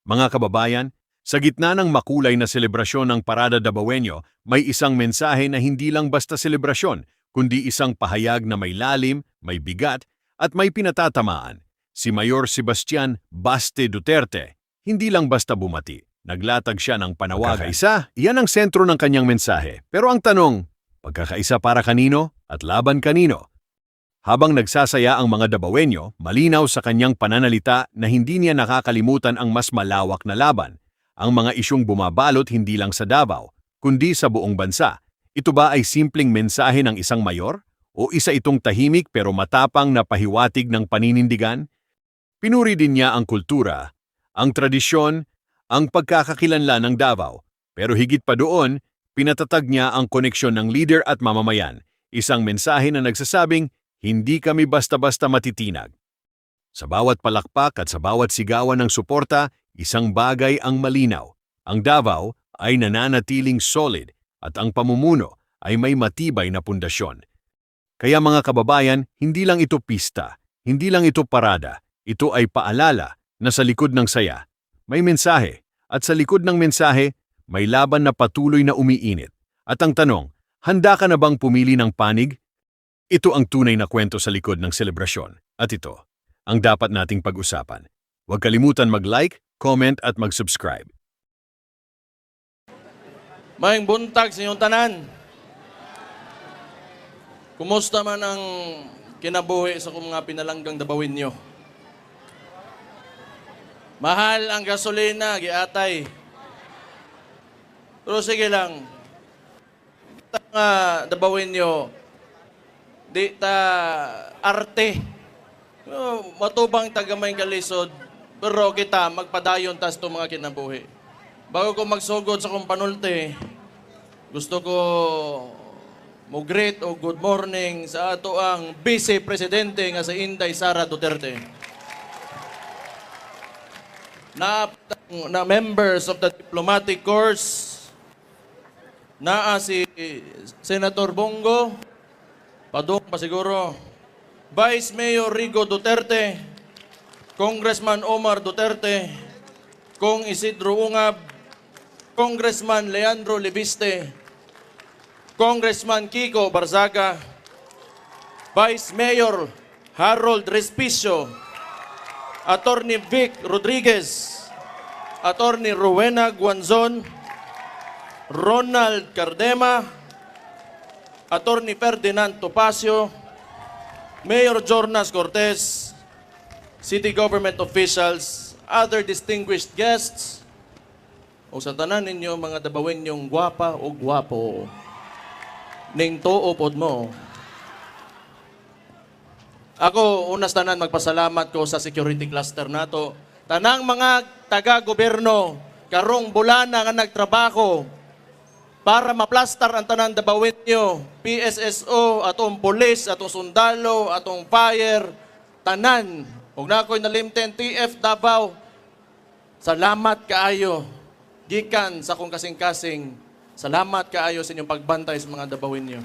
Mga kababayan, sa gitna ng makulay na selebrasyon ng Parada Dabawenyo, may isang mensahe na hindi lang basta selebrasyon, kundi isang pahayag na may lalim, may bigat, at may pinatatamaan. Si Mayor Sebastian Baste Duterte, hindi lang basta bumati. Naglatag siya ng panawagan. Pagkakaisa, iyan ang sentro ng kanyang mensahe. Pero ang tanong, pagkakaisa para kanino at laban kanino? Habang nagsasaya ang mga Dabawenyo, malinaw sa kanyang pananalita na hindi niya nakakalimutan ang mas malawak na laban. Ang mga isyong bumabalot hindi lang sa Davao, kundi sa buong bansa. Ito ba ay simpleng mensahe ng isang mayor? O isa itong tahimik pero matapang na pahiwatig ng paninindigan? Pinuri din niya ang kultura, ang tradisyon, ang pagkakakilanlan ng Davao. Pero higit pa doon, pinatatag niya ang koneksyon ng leader at mamamayan. Isang mensahe na nagsasabing, hindi kami basta-basta matitinag. Sa bawat palakpak at sa bawat sigawan ng suporta, isang bagay ang malinaw. Ang Davao ay nananatiling solid at ang pamumuno ay may matibay na pundasyon. Kaya mga kababayan, hindi lang ito pista, hindi lang ito parada, ito ay paalala na sa likod ng saya, may mensahe at sa likod ng mensahe, may laban na patuloy na umiinit. At ang tanong, handa ka na bang pumili ng panig? Ito ang tunay na kwento sa likod ng selebrasyon. At ito, ang dapat nating pag-usapan. Huwag kalimutan mag-like, comment at mag-subscribe. Maayong buntag sa inyong tanan. Kumusta man ang kinabuhi sa kong mga pinalanggang Dabawenyo? Mahal ang gasolina, giatay. Pero sige lang, mga Dabawenyo, di ta arte. Matubang tagamay kalisod, pero kita magpadayon tas itong mga kinabuhi. Bago ko magsugod sa kong panulte, gusto ko mo greet o good morning sa ato ang Vice Presidente nga si Inday Sara Duterte. Na members of the diplomatic corps, naa si Senator Bongo, Padung pa siguro, Vice Mayor Rigo Duterte, Congressman Omar Duterte, Kong Isidro Ungab, Congressman Leandro Libiste, Congressman Kiko Barzaga, Vice Mayor Harold Respicio, Attorney Vic Rodriguez, Attorney Rowena Guanzon, Ronald Cardema, Attorney Ferdinand Topacio, Mayor Jornas Cortez, city government officials, other distinguished guests, o sa tanan ninyo mga Dabawenyong gwapa o gwapo, ning tuo pod mo. Ako, unas tanan magpasalamat ko sa security cluster nato. Tanang mga taga-gobyerno, karong bulana nga nagtrabaho, para maplastar ang tanan Dabawenyo, PSSO, atong police, atong sundalo, atong fire, tanan. Huwag na ako'y nalimten, TF Davao, salamat kaayo. Gikan sa kong kasing-kasing, salamat kaayo sa inyong pagbantay sa mga Dabawenyo.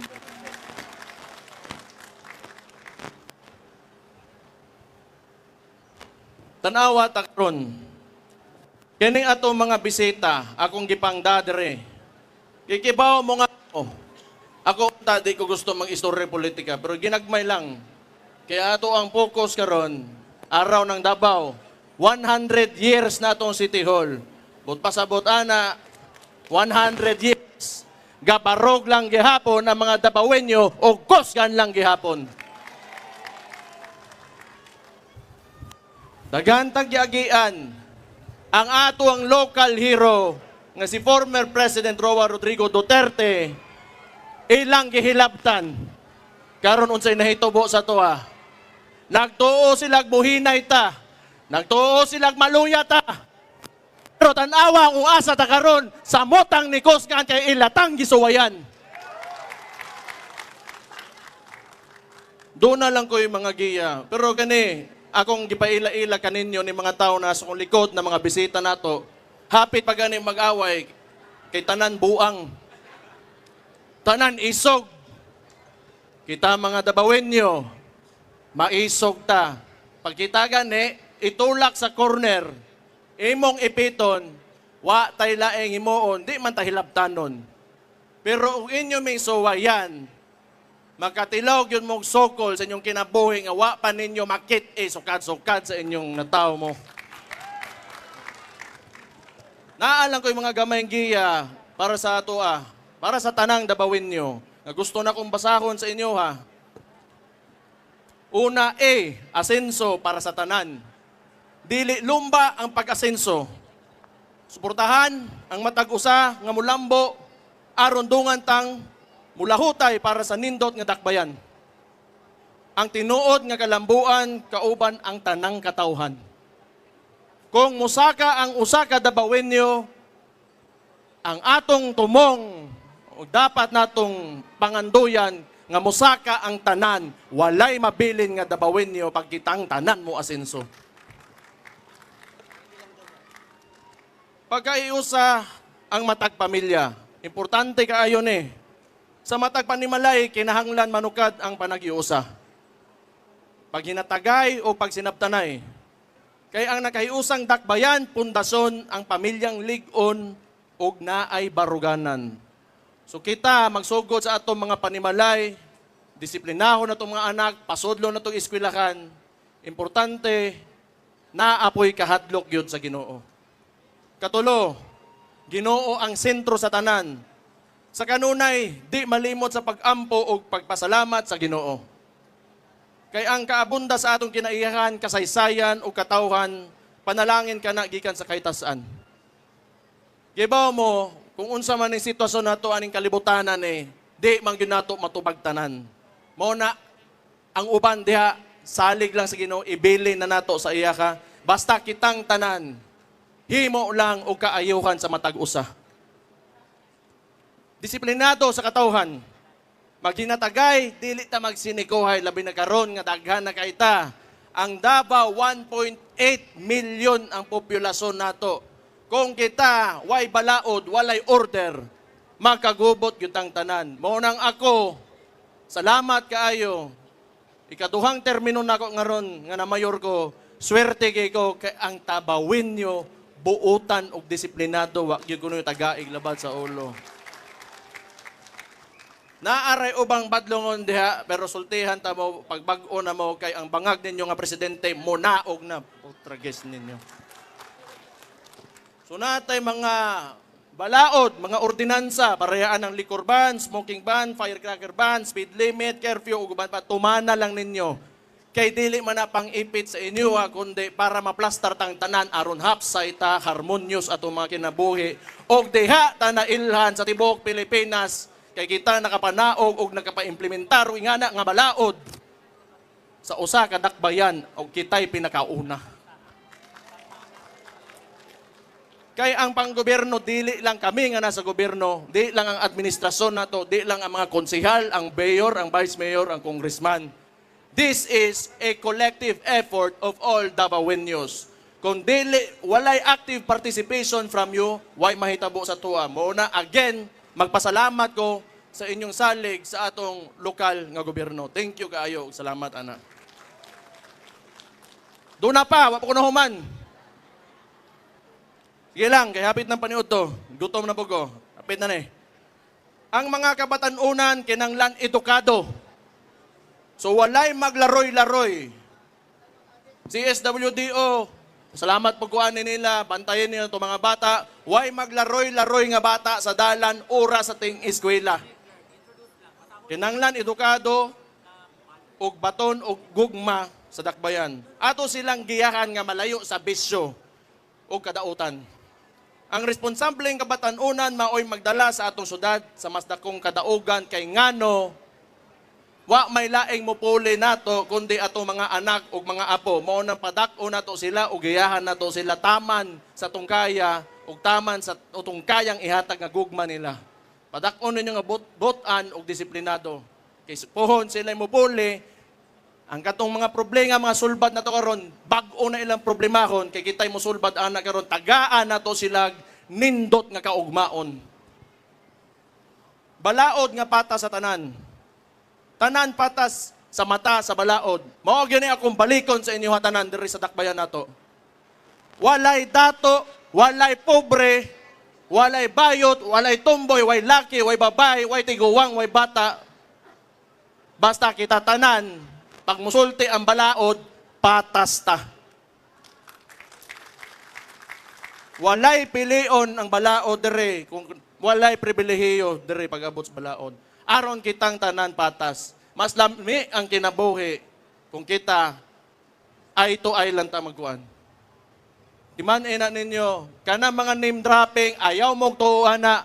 Tanawa takron, kining atong mga bisita, akong gipangdadere, kikibaw mo nga ako di ko gusto mag-istorya politika, pero ginagmay lang. Kaya ato ang focus karon, araw ng Davao, 100 years na itong City Hall. But pasabot ana, 100 years. Gabarog lang gihapon ang mga Dabawenyo o kusgan lang gihapon. Dagantag giagian ang ato ang local hero nga si former President Roa Rodrigo Duterte ilang gihilabtan karon unsay nahitubo sa tuwa. Nagtuo silag buhinay ta, nagtuo silag maluya ta, pero tanawa kung asa ta karon sa motang ni kusgan kay ilatang gisuwayan. Doon na lang ko yung mga giya, pero kani akong gipaila-ila kaninyo ni mga tao na sa kong likod na mga bisita nato, hapit pa gani mag-away kay tanan buang, tanan isog. Kita mga Dabawenyo, maisog ta. Pag kita gani, itulak sa corner, imong ipiton, wa tay laeng himuon, di man ta hilabtanon. Pero ug inyo may suwayan, magkatilog yun mong sokol sa inyong kinabuhi nga wa pa ninyo makit sukad-sukad sa inyong nataw mo. Naalang ko yung mga gamayng giya para sa ato para sa tanang Dabawinyo, nga gusto na kong basahon sa inyo ha. Una, asenso para sa tanan. Dili lumba ang pag-asenso. Suportahan ang matag-usa nga mulambo, aron dungan tang mulahutay para sa nindot nga dakbayan. Ang tinuod nga kalambuan, kauban ang tanang katawhan. Kung musaka ang usa ka Dabawenyo, ang atong tumong o dapat natong panganduyan nga musaka ang tanan, walay mabilin nga Dabawenyo pagkitang tanan mo asenso. Pagkaiusa ang matag pamilya, importante kaayo ni. Sa matag panimalay, kinahanglan manukad ang panagiusa. Pag hinatagay o pag sinabtanay, kay ang nakahiusang dakbayan, pundasyon ang pamilyang ligon ug naay baruganan. So kita magsugod sa atong mga panimalay, disiplinahon na itong mga anak, pasudlo na itong eskwelahan. Importante, naapoy kahadlok yun sa Ginoo. Katulo, Ginoo ang sentro sa tanan. Sa kanunay, di malimot sa pag-ampo o pagpasalamat sa Ginoo. Kay ang kaabunda sa atong kinaiyahan, kasaysayan o katawhan, panalangin ka na gikan sa kaitasan. Gibaw mo, kung unsa man ang sitwasyon nato aning kalibutanan di man gyud nato matubagtanan. Mao na ang uban diha salig lang sa Ginoo, ibilin na nato sa iya ka, basta kitang tanan himo lang og kaayuhan sa matag usa. Disiplinado sa katawhan. Maghinatagay, dili ta magsinikuhay, labi na karon nga daghan na kaita. Ang Davao, 1.8 million ang populasyon nato. Kung kita, way balaod, walay order, makagubot gyutang tanan. Mao nang ako, salamat kaayo. Ikaduhang termino nako ngaron nga na mayor ko, swerte kay ko kay ang Tabawinyo, buutan og disiplinado, wa gyud kuno tagaig labad sa ulo. Naaray ubang badlongon diha, pero sultihan ta mo, pagbag-o na mo, kay ang bangag ninyo nga presidente, munaog na. Putrages ninyo. So natay mga balaod, mga ordinansa, parehaan ng liquor ban, smoking ban, firecracker ban, speed limit, curfew, uguban pa, tumana lang ninyo. Kay dili man na pang-ipit sa inyo, kundi para maplastar tang tanan, aron hapsay ta, harmonious ato mga kinabuhi, og diha ta na ilhan sa tibuok Pilipinas, kay kita nakapanaog o nakapaimplementar o ingana nga balaod sa usa ka dakbayan o kita'y pinakauna. Kay ang panggobyerno, dili lang kami nga nasa gobyerno, di lang ang administrasyon nato, di lang ang mga konsehal, ang mayor, ang vice mayor, ang congressman. This is a collective effort of all Davaoenos. Kung dili, walay active participation from you, why mahitabo sa tuwa. Muna, again, magpasalamat ko sa inyong salig sa atong lokal nga gobyerno. Thank you kaayo. Salamat, anak. Doon na pa, wapa ko na human. Sige lang, kaya hapit ng paniud to. Gutom na po ko. Hapit na ni. Ang mga kabatanunan kinanglan edukado. So walay maglaroy-laroy. CSWDO, salamat po kuanin nila, bantayan nila itong mga bata. Way maglaroy-laroy nga bata sa dalan, oras sa ting eskwela. Kinanglan edukado, og baton, og gugma sa dakbayan. Ato silang giyahan nga malayo sa bisyo o kadautan. Ang responsableng kabatanunan maoy magdala sa atong syudad sa mas dakong kadaugan kay ngano wa may laing mupuli nato kundi atong mga anak ug mga apo. Mao nang padak-o nato sila ug giyahan nato sila taman sa tungkaya ug taman sa tungkayang ihatag nga gugma nila. Padak-o ninyo nga butan ug disiplinado. Kay pohon sila mupuli. Ang katong mga problema, mga sulbad na to karon, bag-o na ilang problemahon, kay kita'y musulbad ana karon, tagaan na to sila nindot nga kaugmaon. Balaod nga pata sa tanan. Tanan patas sa mata sa balaod. Mao gyud ni akong balikon sa inyo tanan diri sa dakbayan nato. walay dato, walay pobre, walay bayot, walay tumboy, walay laki, walay babay, walay tiguwang, walay bata. Basta kita tanan, pag musulti ang balaod, patas ta. Walay pilion ang balaod dire, kung walay pribilehiyo dire pag-abot sa balaod. Aron kitang tanan patas. Mas lami ang kinabuhi kung kita ay ito ay lang ta magkuan. Iman ina ninyo, kana mga name dropping, ayaw mong tuuhan na,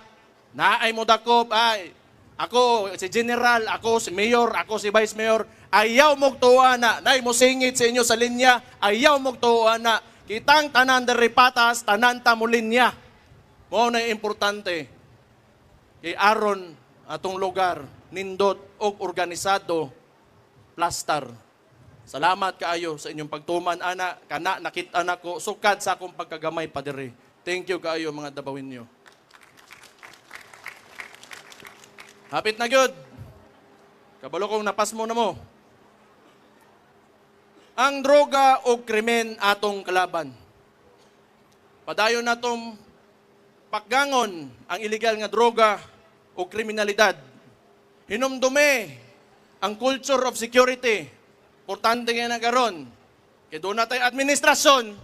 naay mo dakop, ay, ako si General, ako si Mayor, ako si Vice Mayor, ayaw mong tuuhan na, naay mo singit sa inyo sa linya, ayaw mong tuuhan na, kitang tanan diri patas, tanan ta mo linya. Mo na importante, kay aron atong lugar, nindot og organisado, plastar. Salamat kaayo sa inyong pagtuman, ana, kana nakita nako sukad sa akong pagkagamay pa diri. Thank you kaayo mga Dabawinyo. Hapit na gyud. Kabalo kong napas mo na mo. Ang droga o krimen atong kalaban. Padayon natong pakgangon ang illegal nga droga o kriminalidad. Hinumdume ang culture of security. Importante nga na karon. Kaya doon natin administrasyon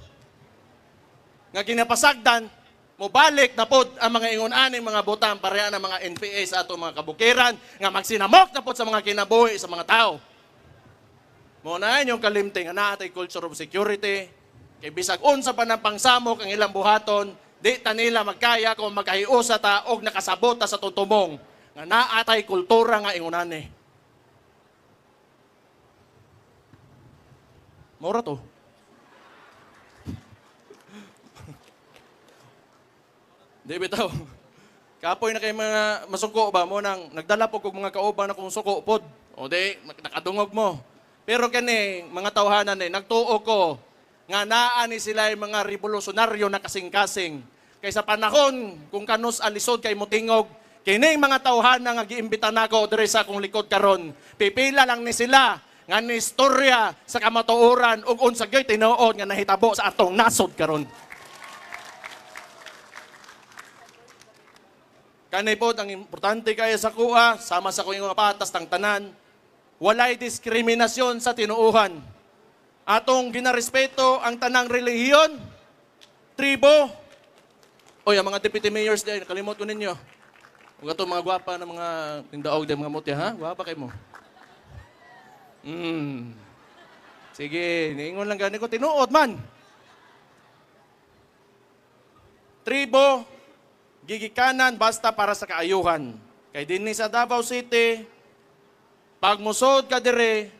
nga ginapasagdan, mobalik na pod ang mga ingon-aning mga botang pareha ng mga NPA sa ato mga kabukiran nga magsinamok na pod sa mga kinabuhi sa mga tao. Muna yung kalimting na natin culture of security. Kay bisag unsa pa ng pangsamok ang ilang buhaton, di ta nila magkaya kung magkahiusa ta og nakasabota sa tutumong nga naatay kultura nga ingunani. Maura to. Di bitaw. Kapoy na kay mga masuko ba mo nang nagdala po kog mga kauban akong suko pod. O di nakadungog mo. Pero kani mga tawhanan nagtuo ko nga naa ni sila yung mga revolusyonaryo na kasing-kasing. Kaysa panahon kung kanus alisod kay motingog, kining mga tawhanan nga giimbita nako diri sa akong likod karon. Pipila lang ni sila nga ni istorya sa kamatuoran ug unsa gyud tinuod nga nahitabo sa atong nasod karon. Kanay pod ang importante kaya sa kuha, sama sa kuing mga patas ng tanan, walay diskriminasyon sa tinuuhan. Atong ginarespeto ang tanang relihiyon, tribo. Oy, ang mga deputy mayors din, nakalimot ko ninyo. Ug ato mga gwapa na mga tindaog din mga mutya, ha? Gwapa kay mo. Sige, niingon lang gani ko, tinuod man. Tribo, gigikanan basta para sa kaayuhan. Kay dinhi sa Davao City, pag musod ka dire,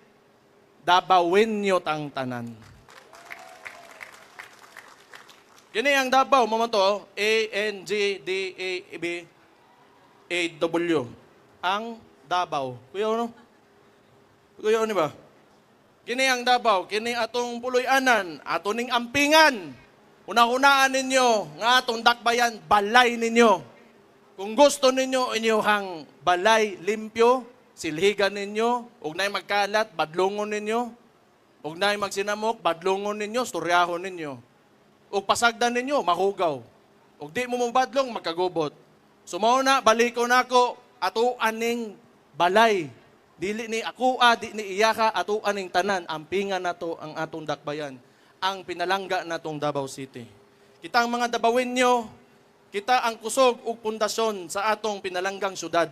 Dabawinyo tang tanan. Kini ang Davao mo man to, A-N-G-D-A-B-A-W. Ang Davao. Kuya ano? Kuya ano ba? Kini ang Davao, kini atong puloy-anan, atoning ampingan. Una-unaan ninyo, nga atong dakbayan, balay ninyo. Kung gusto ninyo, inyong balay limpyo, silhigan ninyo, ug na'y magkalat, badlongon ninyo, ug na'y magsinamok, badlongon ninyo, storyahon ninyo. Ug pasagdan ninyo, mahugaw. Ug di mo mabadlong, magkagubot. Sumauna, baliko nako, ato aning balay. Dili ni ako, di ni iyaka, ato aning tanan, ampingan nato ang atong dakbayan, ang pinalangga natong Davao City. Kita ang mga Dabawinyo, kita ang kusog ug pundasyon sa atong pinalanggang syudad.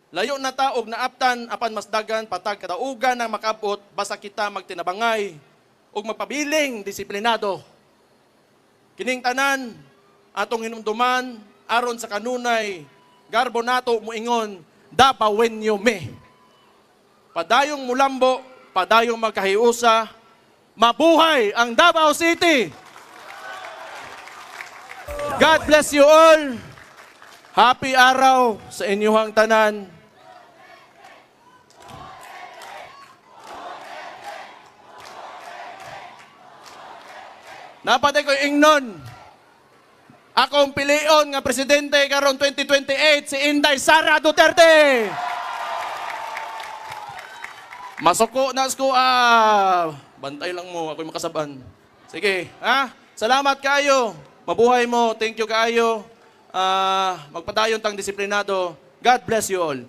Layo na ta og naaptan apan mas dagan patag kadaugan ang makabot basta kita magtinabangay ug magpabiling disiplinado. Kining tanan atong hinumduman aron sa kanunay garbo nato moingon Dabawinyo me. Padayong mulambo, padayong magkahiusa, mabuhay ang Davao City! God bless you all! Happy araw sa inyong tanan! Napatay ko ingnon. Akong pilion nga presidente karon 2028 si Inday Sara Duterte! Masuko na ko, bantay lang mo, ako'y makasaban. Sige, ha? Salamat kayo. Mabuhay mo. Thank you kayo. Magpadayon tang disiplinado. God bless you all.